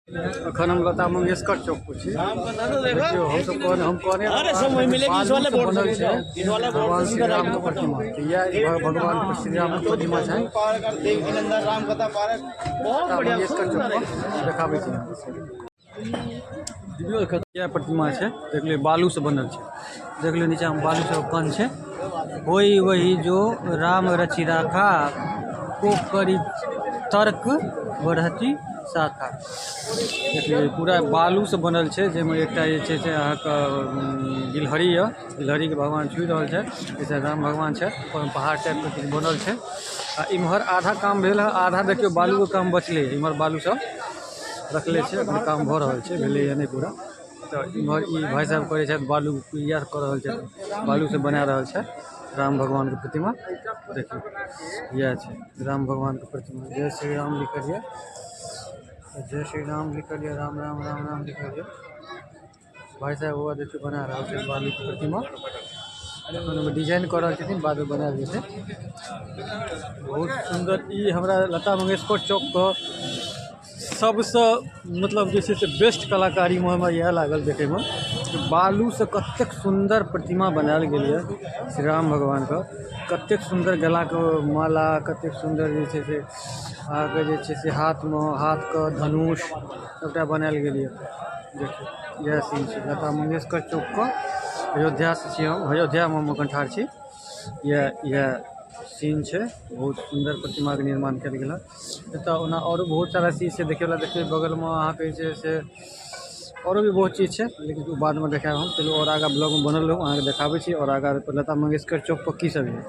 अखन हम लता मंगेशकर चौक पर छी। देखियो हम कहने बनल छै भगवान श्री राम के प्रतिमा। यह भगवान श्री राम के प्रतिमा है। मंगेशकर चौक पर देखाबै छी। यह प्रतिमा है, देख लियो बालू से बनल है। देख लियो नीचा में बालू से कन है। होई वही जो राम रचि राखा, को करी तर्क बढ़ती शाखा। देखिए पूरा बालू से बनल है, जेमे एकटा जे छै से अहाँके गिलहरी है। गिलहरी के भगवान छुई रहल है। जैसे राम भगवान है, पहाड़ टाइप के कुछ बनल है। आ इम्हर आधा काम भेल है, आधा देखियो बालू के काम बचले। इम्हर बालू सब रखले है, अभी काम भ रहल है, भेलै नहीं पूरा। तो इम्हर ई भाई साहब करे छथि बालू क्लियर कर रहल छथि, बालू से बना रहल है राम भगवान के प्रतिमा। देखिए यह है राम भगवान के प्रतिमा। जय श्री राम लिखलिए, जय श्री राम लिखलिए, राम राम राम राम लिखलिए। भाई साहब वो देखिए बना रहा है बालू की प्रतिमा। डिजाइन कर रहा है, बाद में बना दिए। बहुत सुंदर। ई हमरा लता मंगेशकर चौक पर सबसे मतलब जैसे से बेस्ट कलाकारी में हमरा यह लागल देखे में कि बालू से कतेक सुंदर प्रतिमा बनायल गेल है श्री राम भगवान का। कतेक सुंदर गला के माला, कतेक सुंदर जे छै से आगे जे छै से हाथ का धनुष सबटा बनायल गेल है। देखिए यह सीन है लता मंगेशकर चौक का। अयोध्या से छी हम, अयोध्या में हम अखन ठाढ़ छी। यह सीन है, बहुत सुंदर प्रतिमा के निर्माण कल गया। एतऽ ओना और बहुत सारा चीज है देखे वाला। देखिए बगल में अहाँ के जे से और भी बहुत चीज है, लेकिन बाद में देखाब हम। चलो और आगा ब्लॉग में बनल रहूँ, अहाँ के देखाबै छी। और आगा लता मंगेशकर चौक पर की सब है।